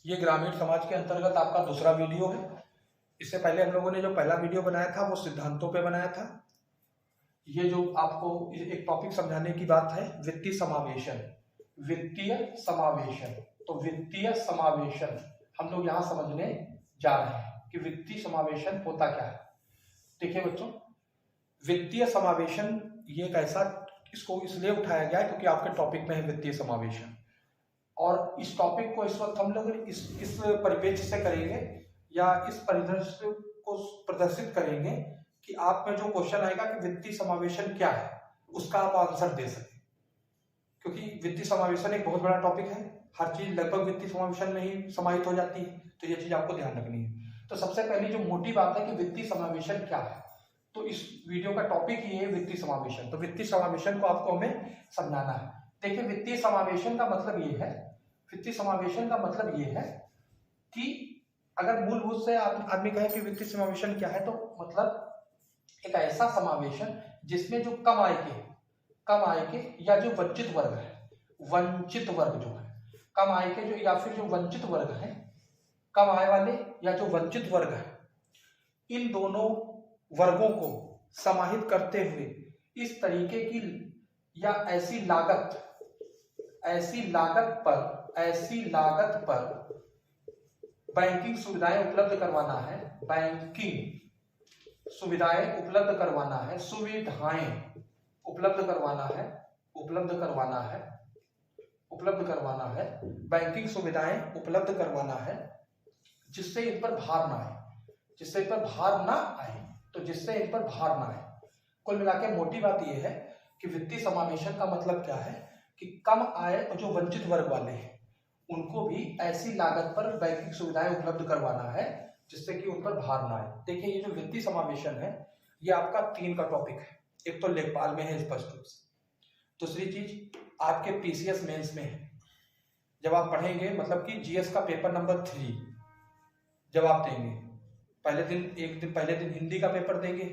ये ग्रामीण समाज के अंतर्गत आपका दूसरा वीडियो है। इससे पहले हम लोगों ने जो पहला वीडियो बनाया था वो सिद्धांतों पे बनाया था। ये जो आपको एक टॉपिक समझाने की बात है, वित्तीय समावेशन। वित्तीय समावेशन, तो वित्तीय समावेशन हम लोग यहाँ समझने जा रहे हैं कि वित्तीय समावेशन होता क्या है। देखिए बच्चों, वित्तीय समावेशन ये एक ऐसा, इसको इसलिए उठाया गया है क्योंकि आपके टॉपिक में है वित्तीय समावेशन, और इस टॉपिक को इस वक्त हम लोग इस परिप्रेक्ष्य से करेंगे या इस परिदृश्य को प्रदर्शित करेंगे कि आप में जो क्वेश्चन आएगा कि वित्तीय समावेशन क्या है, उसका आप आंसर दे सकें। क्योंकि वित्तीय समावेशन एक बहुत बड़ा टॉपिक है, हर चीज लगभग वित्तीय समावेशन में ही समाहित हो जाती है, तो ये चीज आपको ध्यान रखनी है। तो सबसे पहली जो मोटी बात है कि वित्तीय समावेशन क्या है, तो इस वीडियो का टॉपिक ये है वित्तीय समावेशन। तो वित्तीय समावेशन को आपको हमें समझाना है। देखिए, वित्तीय समावेशन का मतलब ये है, वित्तीय समावेशन का मतलब ये है कि अगर मूलभूत से आदमी कहे कि वित्तीय समावेशन क्या है, तो मतलब एक ऐसा समावेशन जिसमें जो कम आय के या जो वंचित वर्ग है, वंचित वर्ग जो है, कम आय के जो या फिर जो वंचित वर्ग है, कम आय वाले या जो वंचित वर्ग है, इन दोनों वर्गों को समाहित करते हुए इस तरीके की या ऐसी लागत पर बैंकिंग सुविधाएं उपलब्ध करवाना है, बैंकिंग सुविधाएं उपलब्ध करवाना है, सुविधाएं उपलब्ध करवाना है, बैंकिंग सुविधाएं उपलब्ध करवाना है, जिससे इन पर भार ना आए, कुल मिलाकर मोटी बात यह है कि वित्तीय समावेशन का मतलब क्या है कि कम आय और जो वंचित वर्ग वाले हैं उनको भी ऐसी लागत पर बैंकिंग सुविधाएं उपलब्ध करवाना है जिससे कि उन पर भार ना आए। देखिए, ये जो वित्तीय समावेशन है ये आपका 3 का टॉपिक है। एक तो लेखपाल में है स्पष्ट रूप से, दूसरी चीज आपके पीसीएस मेंस में है, जब आप पढ़ेंगे, मतलब कि जीएस का पेपर नंबर 3 जब आप देंगे, पहले दिन हिंदी का पेपर देंगे,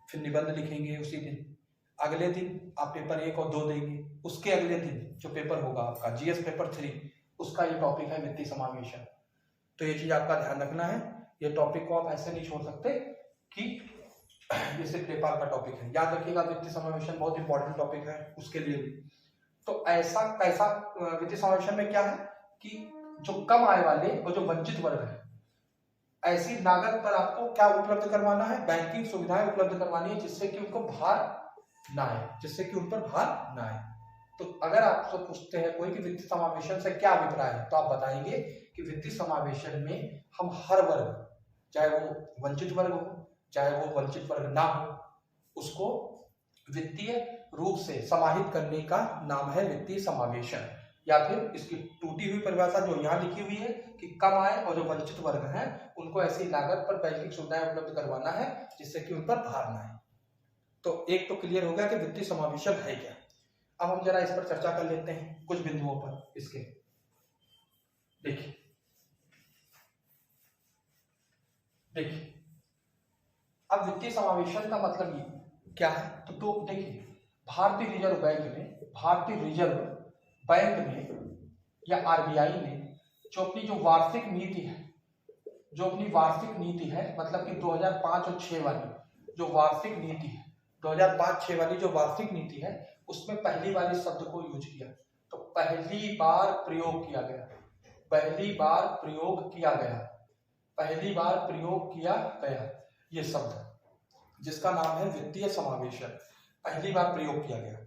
फिर निबंध लिखेंगे उसी दिन, अगले दिन आप पेपर 1 और 2 देंगे, उसके अगले दिन जो पेपर होगा आपका जीएस पेपर 3, उसका ये टॉपिक है वित्तीय समावेशन। तो ये चीज आपका ध्यान रखना है, ये टॉपिक को आप ऐसे नहीं छोड़ सकते कि ये सिर्फ लेखपाल का टॉपिक है। याद रखिएगा, वित्तीय समावेशन बहुत इंपॉर्टेंट टॉपिक है उसके लिए भी। तो ऐसा कैसा वित्तीय समावेशन में क्या है कि जो कम आय वाले और जो वंचित वर्ग है, ऐसी लागत पर आपको क्या उपलब्ध करवाना है, बैंकिंग सुविधाएं उपलब्ध करवानी है जिससे कि उनको भार ना आए, तो अगर आपसे पूछते हैं कोई कि वित्तीय समावेशन से क्या अभिप्राय है, तो आप बताएंगे कि वित्तीय समावेशन में हम हर वर्ग, चाहे वो वंचित वर्ग हो चाहे वो वंचित वर्ग ना हो, उसको वित्तीय रूप से समाहित करने का नाम है वित्तीय समावेशन। या फिर इसकी टूटी हुई परिभाषा जो यहाँ लिखी हुई है कि कम आय और जो वंचित वर्ग हैं उनको ऐसी लागत पर बैंकिंग सुविधाएं उपलब्ध करवाना है जिससे कि उन पर भार ना आए। तो एक तो क्लियर हो गया कि वित्तीय समावेशन है क्या। अब हम जरा इस पर चर्चा कर लेते हैं कुछ बिंदुओं पर इसके। देखिए अब वित्तीय समावेशन का मतलब ये क्या है, तो देखिए, भारतीय रिजर्व बैंक ने या आरबीआई ने जो अपनी वार्षिक नीति है, मतलब कि 2005 और 6 वाली जो वार्षिक नीति है, 2005-6 वाली जो वार्षिक नीति है, उसमें पहली बार इस शब्द को यूज किया। तो पहली बार प्रयोग किया गया ये शब्द, जिसका नाम है वित्तीय समावेशन, पहली बार प्रयोग किया गया।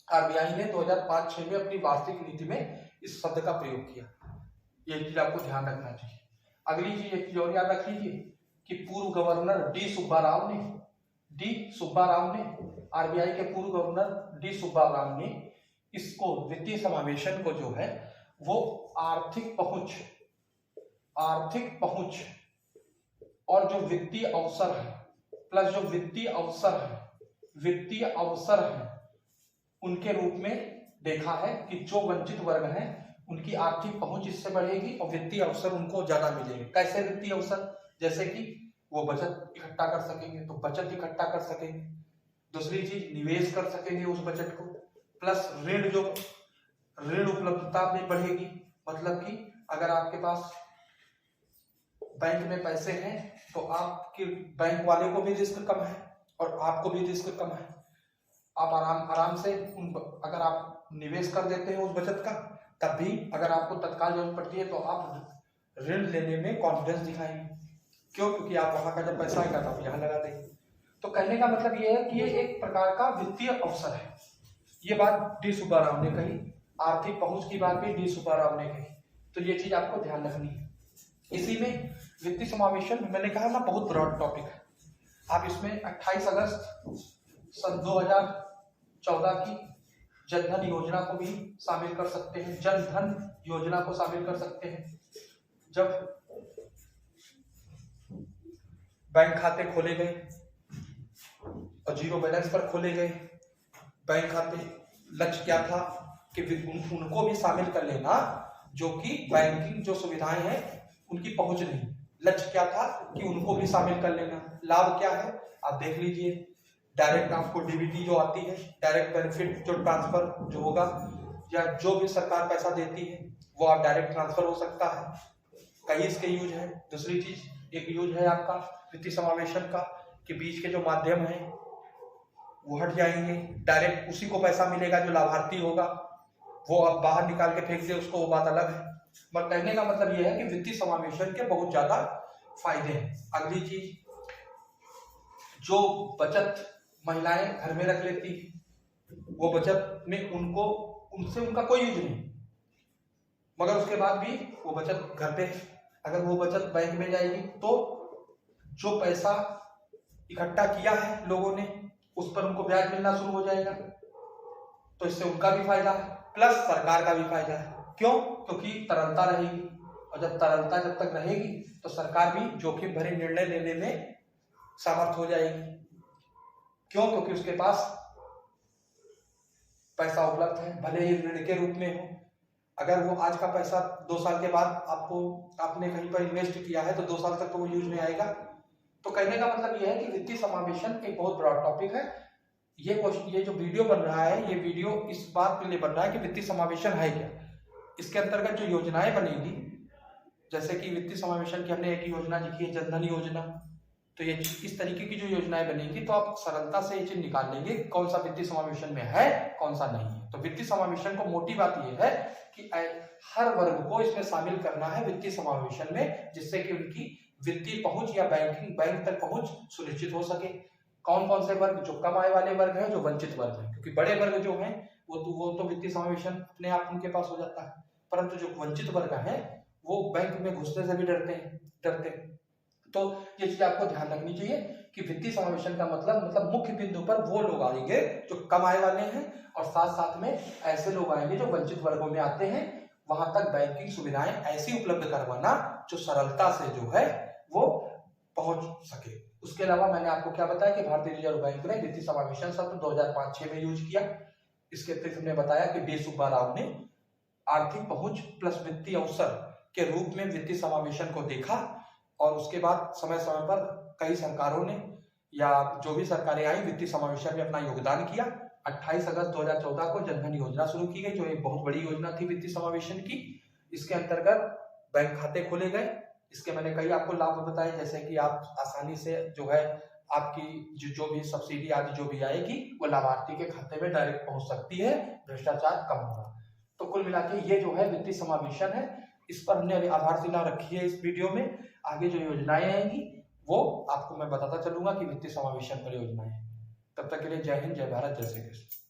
आरबीआई ने 2005-6 में अपनी वार्षिक नीति में इस शब्द का प्रयोग किया। ये चीज आपको ध्यान रखना चाहिए। अगली चीज एक चीज और याद रख लीजिए कि पूर्व गवर्नर डी सुब्बाराव ने आरबीआई के पूर्व गवर्नर डी सुब्बाराव ने इसको वित्तीय समावेशन को जो है वो आर्थिक पहुंच और जो वित्तीय अवसर है प्लस जो वित्तीय अवसर है उनके रूप में देखा है कि जो वंचित वर्ग हैं उनकी आर्थिक पहुंच इससे बढ़ेगी और वित्तीय अवसर उनको ज्यादा मिलेंगे। कैसे वित्तीय अवसर? जैसे कि वो बचत इकट्ठा कर सकेंगे, तो बचत इकट्ठा कर सकेंगे। दूसरी चीज, निवेश कर सकेंगे उस बचत को, प्लस ऋण उपलब्धता में बढ़ेगी, मतलब कि अगर आपके पास बैंक में पैसे हैं तो आपके बैंक वाले को भी रिस्क कम है और आपको भी रिस्क कम है। आप आराम से अगर आप निवेश कर देते हैं उस बचत का, तब भी अगर आपको तत्काल जरूरत पड़ती है तो आप ऋण लेने में कॉन्फिडेंस दिखाएंगे। क्यों? क्योंकि आप वहां का जब पैसा आएगा तो आप यहाँ लगा देंगे। तो कहने का मतलब ये है कि ये एक प्रकार का वित्तीय अवसर है। ये बात डी सुब्बाराव ने कही, आर्थिक पहुंच की बात भी डी सुब्बाराव ने कही। तो ये चीज आपको ध्यान रखनी है। इसी में वित्तीय समावेशन मैंने कहा ना बहुत ब्रॉड टॉपिक है। आप इसमें 28 अगस्त सन 2014 की जनधन योजना को भी शामिल कर सकते हैं, जनधन योजना को शामिल कर सकते हैं। जब बैंक खाते खोले गए और जीरो बैलेंस पर खोले गए बैंक खाते, लक्ष्य क्या था कि उनको भी शामिल कर लेना जो कि बैंकिंग जो सुविधाएं हैं उनकी पहुंच नहीं। लक्ष्य क्या था कि उनको भी शामिल कर लेना। लाभ क्या है आप देख लीजिए, डायरेक्ट आपको डीबीटी जो आती है, डायरेक्ट बेनिफिट जो ट्रांसफर जो होगा, या जो भी सरकार पैसा देती है वो आप डायरेक्ट ट्रांसफर हो सकता है। कई इसके यूज है। दूसरी चीज एक यूज है आपका वित्तीय समावेशन का कि बीच के जो माध्यम है वो हट जाएंगे, डायरेक्ट उसी को पैसा मिलेगा जो लाभार्थी होगा, वो आप बाहर निकाल के फेंक दे उसको, वो बात अलग है। पर कहने का मतलब ये है कि वित्तीय समावेशन के बहुत ज्यादा फायदे हैं। अगली चीज, जो बचत महिलाएं घर में रख लेती वो बचत में उनसे उनका कोई यूज नहीं, मगर उसके बाद भी वो बचत घर पे, अगर वो बचत बैंक में जाएगी तो जो पैसा इकट्ठा किया है लोगों ने उस पर उनको ब्याज मिलना शुरू हो जाएगा। तो इससे उनका भी फायदा है प्लस सरकार का भी फायदा है। क्यों? क्योंकि तरलता रहेगी, और जब तरलता जब तक रहेगी तो सरकार भी जोखिम भरे निर्णय लेने में समर्थ हो जाएगी। क्यों? क्योंकि उसके पास पैसा उपलब्ध है, भले ही ऋण के रूप में हो। अगर वो आज का पैसा 2 साल के बाद आपने कहीं पर इन्वेस्ट किया है तो 2 साल तक तो वो यूज में आएगा। तो कहने का मतलब ये है कि वित्तीय समावेशन एक बहुत ब्रॉड टॉपिक है। ये जो वीडियो बन रहा है, ये वीडियो इस बात के लिए बन रहा है कि वित्तीय समावेशन है क्या, इसके अंतर्गत जो योजनाएं बनेगी, जैसे कि वित्तीय समावेशन की हमने एक योजना लिखी है जनधन योजना, तो ये इस तरीके की जो योजनाएं बनेगी तो आप सरलता से ये चीज निकाल लेंगे कौन सा वित्तीय समावेशन में है कौन सा नहीं है। तो वित्तीय समावेशन को मोटी बात यह है कि हर वर्ग को इसमें शामिल करना है वित्तीय समावेशन में, जिससे कि उनकी वित्तीय पहुंच या बैंक तक पहुंच सुनिश्चित हो सके। कौन कौन से वर्ग? जो कम आय वाले वर्ग हैं, जो वंचित वर्ग हैं, क्योंकि बड़े वर्ग जो हैं वो तो वित्तीय समावेशन अपने आप उनके पास हो जाता है, परंतु जो वंचित वर्ग हैं वो बैंक में घुसने से भी डरते। तो ये चीज आपको ध्यान रखनी चाहिए कि वित्तीय समावेशन का मतलब मुख्य बिंदु पर वो लोग आएंगे जो कम आय वाले हैं, और साथ साथ में ऐसे लोग आएंगे जो वंचित वर्गों में आते हैं। वहां तक बैंकिंग सुविधाएं ऐसी उपलब्ध करवाना जो सरलता से जो है वो पहुंच सके। उसके अलावा मैंने आपको क्या बताया कि भारतीय रिजर्व बैंक ने वित्तीय समावेशन शब्द 2005-06 में यूज किया। इसके अतिरिक्त हमने बताया कि डी सुब्बाराव ने आर्थिक पहुंच प्लस वित्तीय अवसर के रूप में वित्तीय समावेशन को देखा, और उसके बाद समय समय पर कई सरकारों ने या जो भी सरकारें आई वित्तीय समावेशन में अपना योगदान किया। 28 अगस्त 2014 को जनधन योजना शुरू की गई, जो एक बहुत बड़ी योजना थी वित्तीय समावेशन की। इसके अंतर्गत बैंक खाते खोले गए। इसके मैंने कई आपको लाभ बताए, जैसे कि आप आसानी से जो है आपकी जो भी सब्सिडी आदि जो भी आएगी वो लाभार्थी के खाते में डायरेक्ट पहुंच सकती है, भ्रष्टाचार कम होगा। तो कुल मिला के ये जो है वित्तीय समावेशन है, इस पर हमने आधारशिला रखी है इस वीडियो में। आगे जो योजनाएं आएंगी वो आपको मैं बताता चलूंगा कि वित्तीय समावेशन पर योजनाएं। तब तक के लिए जय हिंद, जय भारत, जय श्री कृष्ण।